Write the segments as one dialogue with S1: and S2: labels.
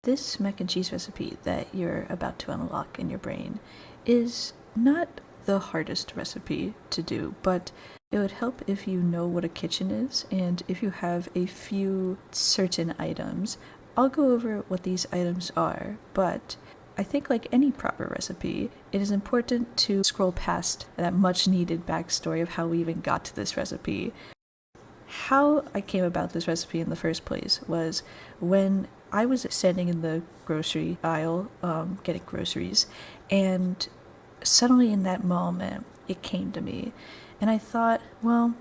S1: This mac and cheese recipe that you're about to unlock in your brain is not the hardest recipe to do, but it would help if you know what a kitchen is and if you have a few certain items. I'll go over what these items are, but I think like any proper recipe, it is important to scroll past that much needed backstory of how we even got to this recipe. How I came about this recipe in the first place was when I was standing in the grocery aisle getting groceries, and suddenly in that moment it came to me, and I thought, well,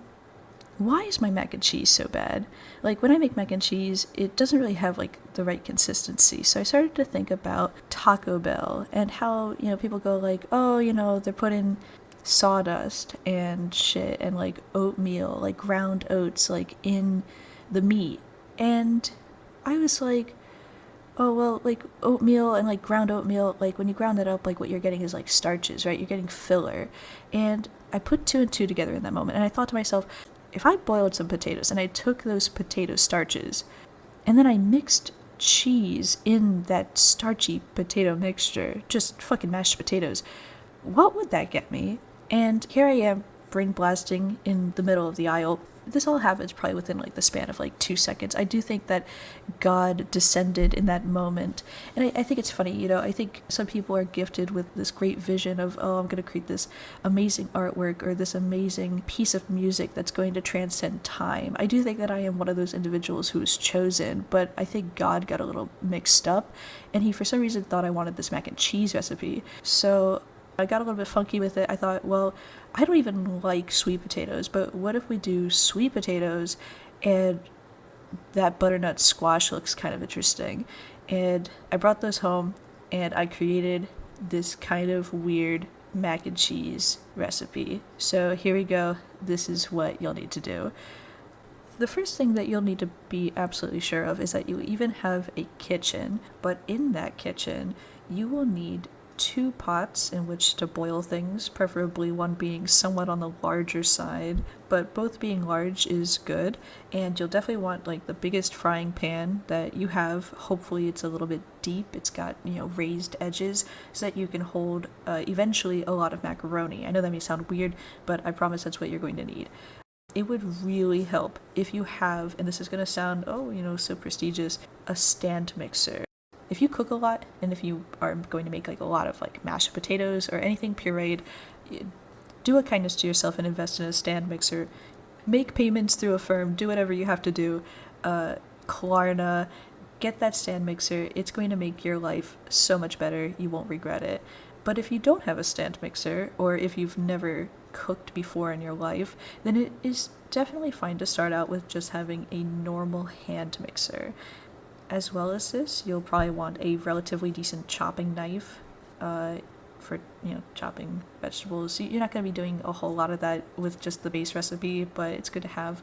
S1: why is my mac and cheese so bad? Like, when I make mac and cheese, it doesn't really have like the right consistency. So I started to think about Taco Bell and how, people go like, oh, they're putting sawdust and shit and like oatmeal, like ground oats, like in the meat. And I was like, oh, well, like oatmeal and like ground oatmeal, like when you ground that up, like what you're getting is like starches, right? You're getting filler. And I put two and two together in that moment, and I thought to myself, if I boiled some potatoes and I took those potato starches and then I mixed cheese in that starchy potato mixture, just fucking mashed potatoes, what would that get me? And here I am, brain blasting in the middle of the aisle. This all happens probably within like the span of like 2 seconds. I do think that God descended in that moment. And I think it's funny, I think some people are gifted with this great vision of, oh, I'm going to create this amazing artwork or this amazing piece of music that's going to transcend time. I do think that I am one of those individuals who was chosen, but I think God got a little mixed up, and he for some reason thought I wanted this mac and cheese recipe. So I got a little bit funky with it. I thought, well, I don't even like sweet potatoes, but what if we do sweet potatoes and that butternut squash looks kind of interesting? And I brought those home and I created this kind of weird mac and cheese recipe. So here we go. This is what you'll need to do. The first thing that you'll need to be absolutely sure of is that you even have a kitchen, but in that kitchen, you will need 2 pots in which to boil things, preferably one being somewhat on the larger side, but both being large is good. And you'll definitely want like the biggest frying pan that you have. Hopefully it's a little bit deep, it's got raised edges so that you can hold eventually a lot of macaroni. I know that may sound weird, but I promise that's what you're going to need. It would really help if you have, and this is going to sound so prestigious, a stand mixer. If you cook a lot, and if you are going to make like a lot of like mashed potatoes or anything pureed, do a kindness to yourself and invest in a stand mixer. Make payments through a firm, do whatever you have to do. Klarna, get that stand mixer. It's going to make your life so much better. You won't regret it. But if you don't have a stand mixer, or if you've never cooked before in your life, then it is definitely fine to start out with just having a normal hand mixer. As well as this, you'll probably want a relatively decent chopping knife for chopping vegetables. You're not going to be doing a whole lot of that with just the base recipe, but it's good to have.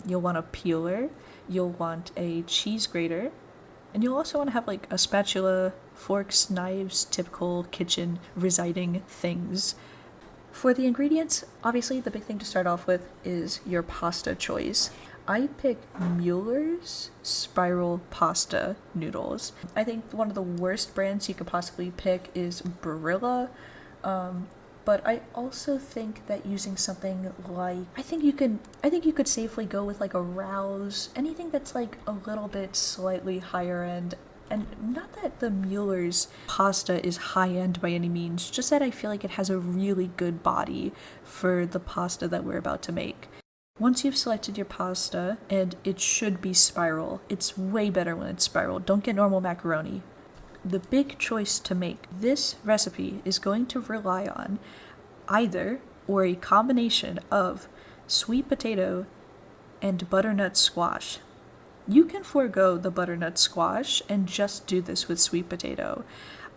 S1: You'll want a peeler, you'll want a cheese grater, and you'll also want to have like a spatula, forks, knives, typical kitchen residing things. For the ingredients, obviously the big thing to start off with is your pasta choice. I picked Mueller's spiral pasta noodles. I think one of the worst brands you could possibly pick is Barilla, but I also think that using something like, I think you could safely go with like a Rouse, anything that's like a little bit slightly higher end. And not that the Mueller's pasta is high-end by any means, just that I feel like it has a really good body for the pasta that we're about to make. Once you've selected your pasta, and it should be spiral, it's way better when it's spiral. Don't get normal macaroni. The big choice to make this recipe is going to rely on either or a combination of sweet potato and butternut squash. You can forego the butternut squash and just do this with sweet potato.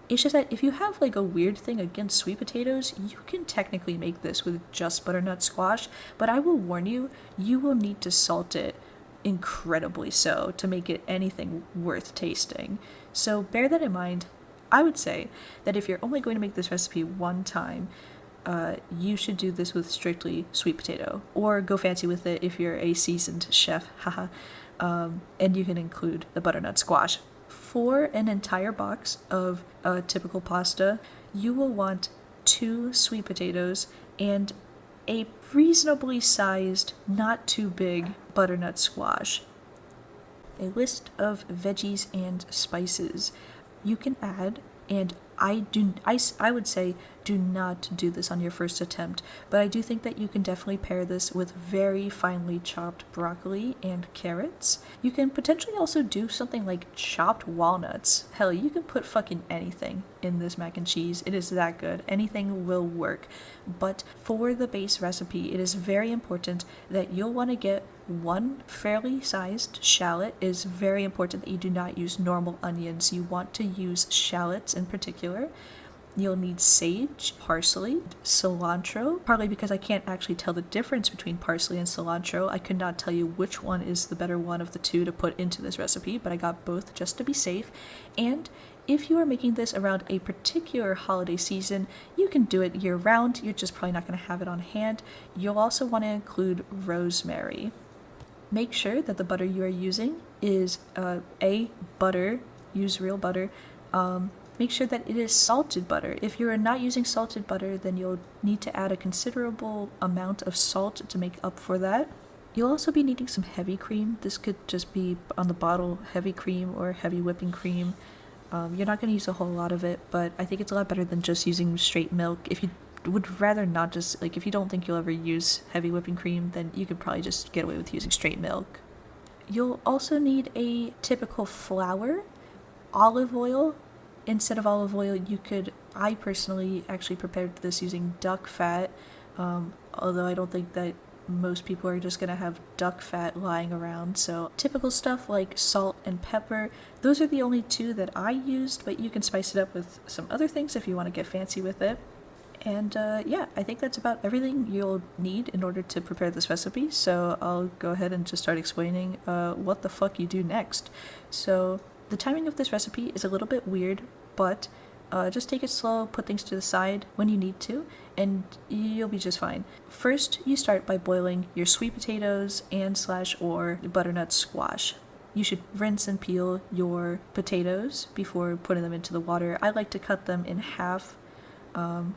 S1: It's just that if you have like a weird thing against sweet potatoes, you can technically make this with just butternut squash, but I will warn you, you will need to salt it incredibly so to make it anything worth tasting. So bear that in mind. I would say that if you're only going to make this recipe one time, you should do this with strictly sweet potato, or go fancy with it if you're a seasoned chef, haha. And you can include the butternut squash. For an entire box of a typical pasta, you will want 2 sweet potatoes and a reasonably sized, not too big, butternut squash. A list of veggies and spices you can add, and I would say do not do this on your first attempt, but I do think that you can definitely pair this with very finely chopped broccoli and carrots. You can potentially also do something like chopped walnuts. Hell, you can put fucking anything in this mac and cheese. It is that good. Anything will work. But for the base recipe, it is very important that you'll want to get 1 fairly sized shallot. It is very important that you do not use normal onions. You want to use shallots in particular. You'll need sage, parsley, cilantro, partly because I can't actually tell the difference between parsley and cilantro. I could not tell you which one is the better one of the two to put into this recipe, but I got both just to be safe. And if you are making this around a particular holiday season, you can do it year-round. You're just probably not going to have it on hand. You'll also want to include rosemary. Make sure that the butter you are using is butter. Use real butter. Make sure that it is salted butter. If you are not using salted butter, then you'll need to add a considerable amount of salt to make up for that. You'll also be needing some heavy cream. This could just be on the bottle, heavy cream or heavy whipping cream. You're not going to use a whole lot of it, but I think it's a lot better than just using straight milk. If you would rather not just, if you don't think you'll ever use heavy whipping cream, then you could probably just get away with using straight milk. You'll also need a typical flour, olive oil. Instead of olive oil, I personally actually prepared this using duck fat, although I don't think that most people are just going to have duck fat lying around. So typical stuff like salt and pepper, those are the only 2 that I used, but you can spice it up with some other things if you want to get fancy with it. And yeah, I think that's about everything you'll need in order to prepare this recipe, so I'll go ahead and just start explaining what the fuck you do next. So the timing of this recipe is a little bit weird, but just take it slow, put things to the side when you need to, and you'll be just fine. First, you start by boiling your sweet potatoes and/or butternut squash. You should rinse and peel your potatoes before putting them into the water. I like to cut them in half,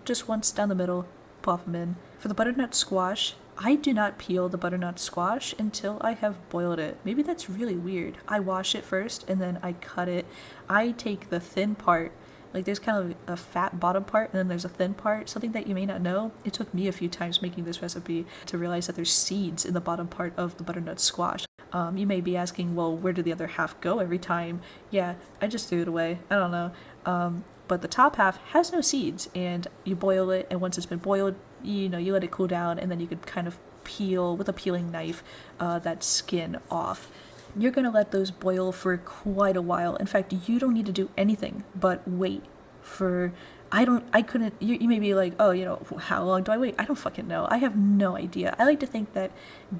S1: just once down the middle, plop them in. For the butternut squash, I do not peel the butternut squash until I have boiled it. Maybe that's really weird. I wash it first and then I cut it. I take the thin part, there's kind of a fat bottom part and then there's a thin part. Something that you may not know, it took me a few times making this recipe to realize that there's seeds in the bottom part of the butternut squash. You may be asking, well, where did the other half go every time? Yeah, I just threw it away. I don't know. But the top half has no seeds, and you boil it, and once it's been boiled, you let it cool down, and then you could kind of peel with a peeling knife that skin off. You're going to let those boil for quite a while. In fact, you don't need to do anything but wait for... you may be like, oh, how long do I wait? I don't fucking know. I have no idea. I like to think that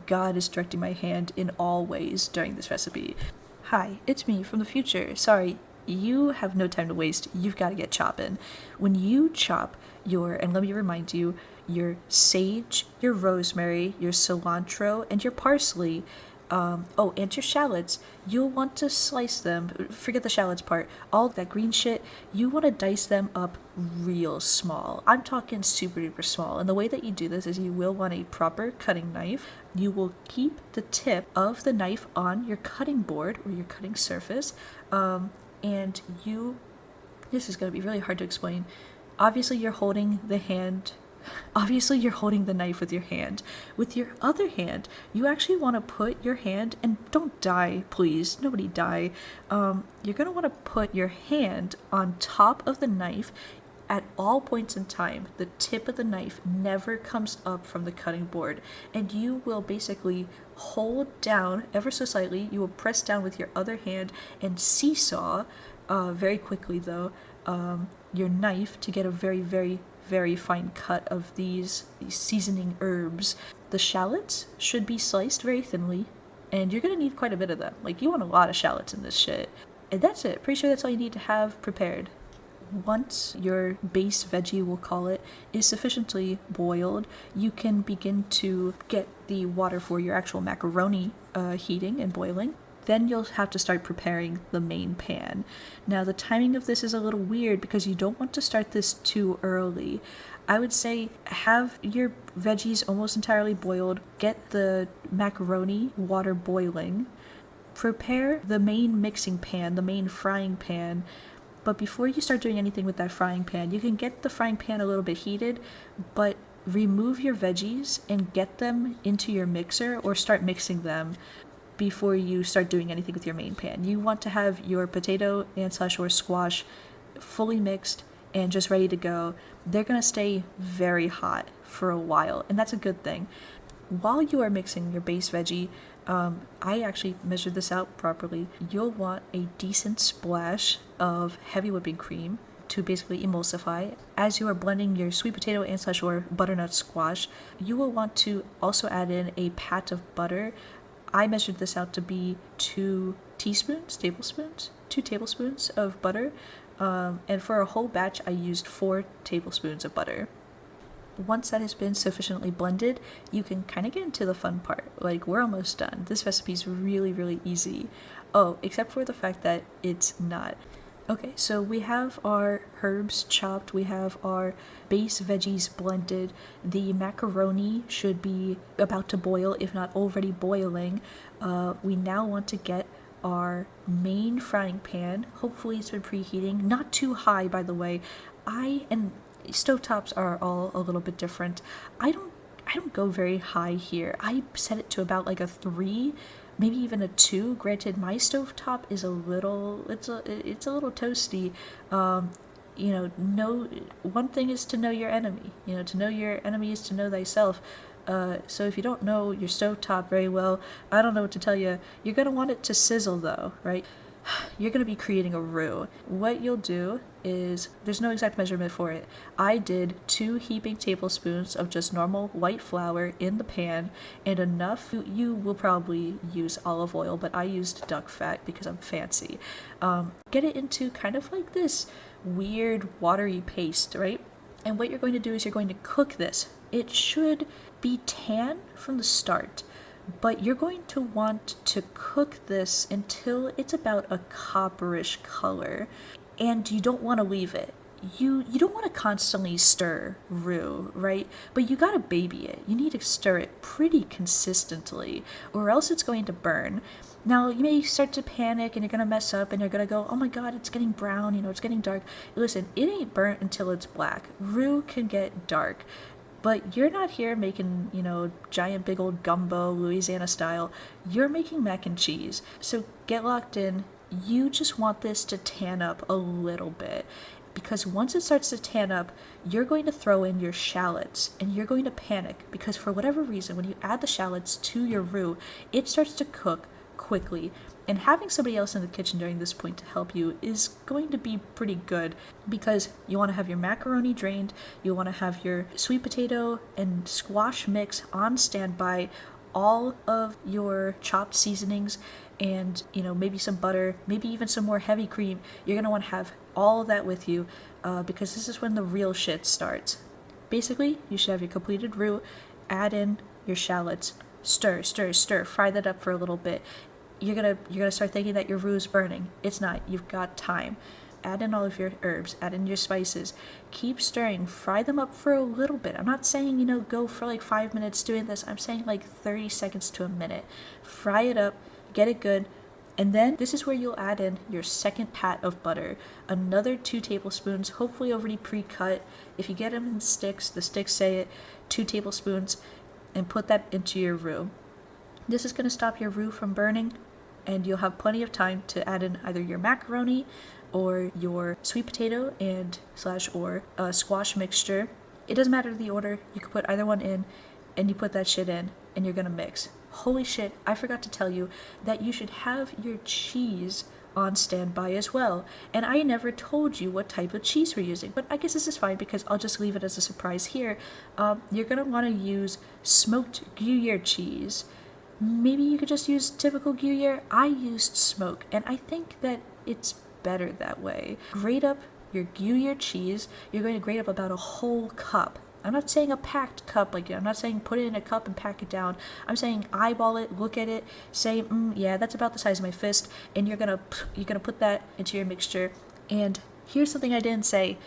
S1: God is directing my hand in all ways during this recipe. Hi, it's me from the future. Sorry, you have no time to waste. You've got to get chopping. When you chop and let me remind you, your sage, your rosemary, your cilantro, and your parsley, and your shallots, you'll want to slice them. Forget the shallots part. All that green shit, you want to dice them up real small. I'm talking super duper small. And the way that you do this is you will want a proper cutting knife. You will keep the tip of the knife on your cutting board or your cutting surface. This is going to be really hard to explain. Obviously, you're holding the knife with your hand. With your other hand, you actually want to put your hand, and don't die, please, nobody die. You're going to want to put your hand on top of the knife at all points in time. The tip of the knife never comes up from the cutting board, and you will basically hold down ever so slightly. You will press down with your other hand and seesaw, very quickly though, your knife to get a very, very, very fine cut of these seasoning herbs. The shallots should be sliced very thinly, and you're going to need quite a bit of them. You want a lot of shallots in this shit. And that's it. Pretty sure that's all you need to have prepared. Once your base veggie, we'll call it, is sufficiently boiled, you can begin to get the water for your actual macaroni heating and boiling. then you'll have to start preparing the main pan. Now the timing of this is a little weird because you don't want to start this too early. I would say have your veggies almost entirely boiled, get the macaroni water boiling, prepare the main mixing pan, the main frying pan. But before you start doing anything with that frying pan, you can get the frying pan a little bit heated, but remove your veggies and get them into your mixer or start mixing them before you start doing anything with your main pan. You want to have your potato and or squash fully mixed and just ready to go. They're going to stay very hot for a while, and that's a good thing. While you are mixing your base veggie, I actually measured this out properly. You'll want a decent splash of heavy whipping cream to basically emulsify. As you are blending your sweet potato and or butternut squash, you will want to also add in a pat of butter. I measured this out to be 2 tablespoons of butter. And for a whole batch, I used 4 tablespoons of butter. Once that has been sufficiently blended, you can kind of get into the fun part. Like, we're almost done. This recipe is really, really easy. Oh, except for the fact that it's not. Okay, so we have our herbs chopped, we have our base veggies blended, the macaroni should be about to boil, if not already boiling. We now want to get our main frying pan. Hopefully it's been preheating, not too high, by the way. And stovetops are all a little bit different. I don't go very high here. I set it to about like a 3, maybe even a 2. Granted, my stovetop is a little toasty. One thing is to know your enemy. To know your enemy is to know thyself. So if you don't know your stovetop very well, I don't know what to tell you. You're going to want it to sizzle though, right? You're going to be creating a roux. What you'll do is, there's no exact measurement for it. I did 2 heaping tablespoons of just normal white flour in the pan, and enough, you will probably use olive oil, but I used duck fat because I'm fancy. Get it into kind of like this weird watery paste, right? And what you're going to do is you're going to cook this. It should be tan from the start, but you're going to want to cook this until it's about a copperish color, and you don't want to leave it. You don't want to constantly stir roux, right? But you gotta baby it. You need to stir it pretty consistently, or else it's going to burn. Now, you may start to panic and you're gonna mess up and you're gonna go, oh my god, it's getting brown, it's getting dark. Listen, it ain't burnt until it's black. Roux can get dark. But you're not here making, giant big old gumbo, Louisiana style. You're making mac and cheese. So get locked in. You just want this to tan up a little bit. Because once it starts to tan up, you're going to throw in your shallots. And you're going to panic. Because for whatever reason, when you add the shallots to your roux, it starts to cook quickly. And having somebody else in the kitchen during this point to help you is going to be pretty good, because you want to have your macaroni drained, you want to have your sweet potato and squash mix on standby, all of your chopped seasonings, and maybe some butter, maybe even some more heavy cream. You're going to want to have all of that with you, because this is when the real shit starts. Basically, you should have your completed roux, add in your shallots, stir, fry that up for a little bit. You're gonna start thinking that your roux is burning. It's not. You've got time. Add in all of your herbs. Add in your spices. Keep stirring. Fry them up for a little bit. I'm not saying, go for like 5 minutes doing this. I'm saying like 30 seconds to a minute. Fry it up. Get it good. And then this is where you'll add in your second pat of butter. Another 2 tablespoons, hopefully already pre-cut. If you get them in sticks, the sticks say it, 2 tablespoons, and put that into your roux. This is going to stop your roux from burning, and you'll have plenty of time to add in either your macaroni or your sweet potato and or squash mixture. It doesn't matter the order. You can put either one in, and you put that shit in, and you're going to mix. Holy shit, I forgot to tell you that you should have your cheese on standby as well. And I never told you what type of cheese we're using, but I guess this is fine because I'll just leave it as a surprise here. You're going to want to use smoked Gruyere cheese. Maybe you could just use typical Gruyere. I used smoke, and I think that it's better that way. Grate up your Gruyere cheese. You're going to grate up about a whole cup. I'm not saying a packed cup, like I'm not saying put it in a cup and pack it down. I'm saying eyeball it, look at it, say, yeah, that's about the size of my fist, and you're gonna put that into your mixture. And here's something I didn't say: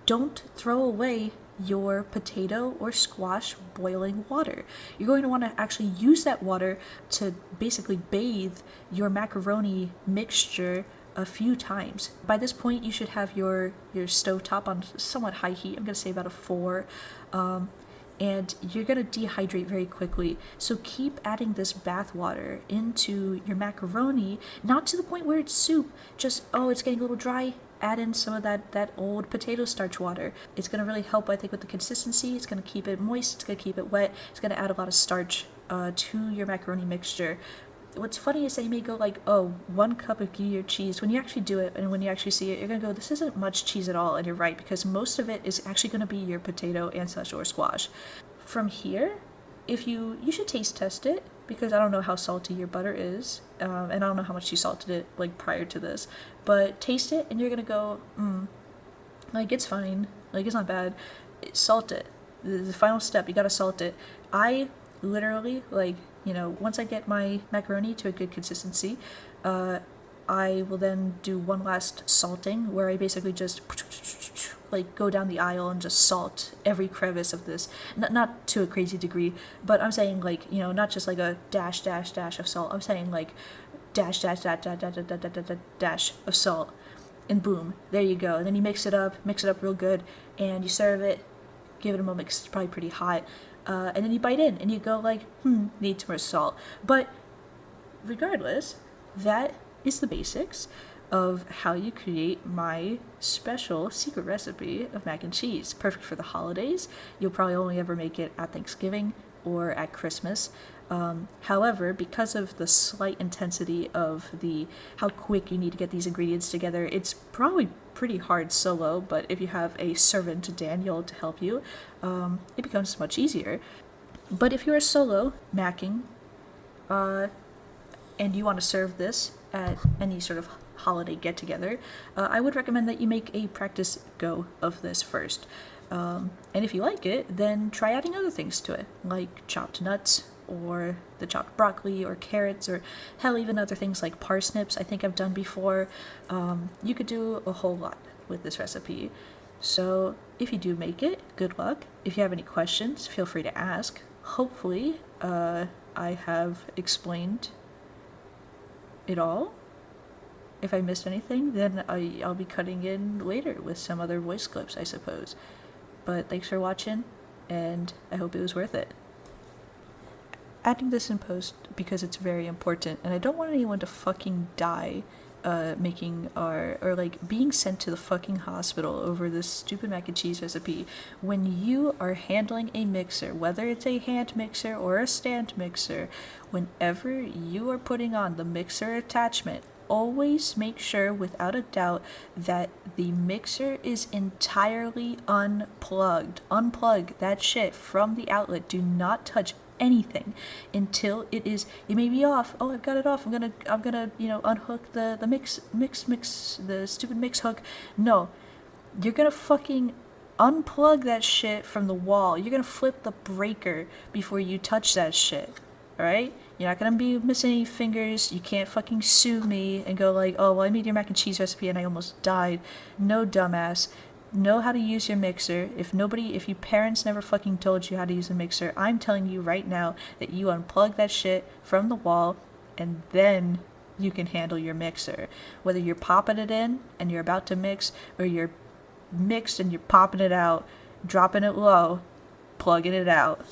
S1: don't throw away your potato or squash boiling water. You're going to want to actually use that water to basically bathe your macaroni mixture a few times. By this point, you should have your stovetop on somewhat high heat. I'm going to say about a 4. And you're going to dehydrate very quickly. So keep adding this bath water into your macaroni, not to the point where it's soup, just, oh, it's getting a little dry. Add in some of that old potato starch water. It's going to really help, I think, with the consistency. It's going to keep it moist. It's going to keep it wet. It's going to add a lot of starch to your macaroni mixture. What's funny is that you may go like, oh, 1 cup of Gruyere cheese. When you actually do it and when you actually see it, you're going to go, this isn't much cheese at all. And you're right, because most of it is actually going to be your potato and such or squash. From here, if you should taste test it, because I don't know how salty your butter is, and I don't know how much you salted it like prior to this, but taste it and you're gonna go, like it's fine, like it's not bad. Salt it. The final step, you gotta salt it. I literally, like, once I get my macaroni to a good consistency, I will then do one last salting where I basically just like go down the aisle and just salt every crevice of this. Not to a crazy degree, but I'm saying like, not just like a dash of salt. I'm saying like dash of salt, and boom, there you go. And then you mix it up real good, and you serve it. Give it a moment 'cause it's probably pretty hot, and then you bite in and you go like, need some more salt. But regardless, that is the basics of how you create my special secret recipe of mac and cheese. Perfect for the holidays. You'll probably only ever make it at Thanksgiving or at Christmas. However, because of the slight intensity of how quick you need to get these ingredients together, it's probably pretty hard solo, but if you have a servant, Daniel, to help you, it becomes much easier. But if you're a solo macking, and you want to serve this at any sort of holiday get-together, I would recommend that you make a practice go of this first. And if you like it, then try adding other things to it, like chopped nuts, or the chopped broccoli, or carrots, or hell, even other things like parsnips I think I've done before. You could do a whole lot with this recipe. So if you do make it, good luck. If you have any questions, feel free to ask. Hopefully, I have explained it all. If I missed anything, then I'll be cutting in later with some other voice clips, I suppose. But thanks for watching, and I hope it was worth it. Adding this in post because it's very important, and I don't want anyone to fucking die making or like being sent to the fucking hospital over this stupid mac and cheese recipe when you are handling a mixer, whether it's a hand mixer or a stand mixer. Whenever you are putting on the mixer attachment, always make sure without a doubt that the mixer is entirely unplugged. Unplug that shit from the outlet. Do not touch anything until it may be off. Oh, I've got it off. I'm gonna unhook the mix the stupid mix hook. No, you're gonna fucking unplug that shit from the wall. You're gonna flip the breaker before you touch that shit. Alright? You're not gonna be missing any fingers. You can't fucking sue me and go like, oh, well, I made your mac and cheese recipe and I almost died. No, dumbass. Know how to use your mixer. If your parents never fucking told you how to use a mixer, I'm telling you right now that you unplug that shit from the wall and then you can handle your mixer. Whether you're popping it in and you're about to mix, or you're mixed and you're popping it out, dropping it low, plugging it out.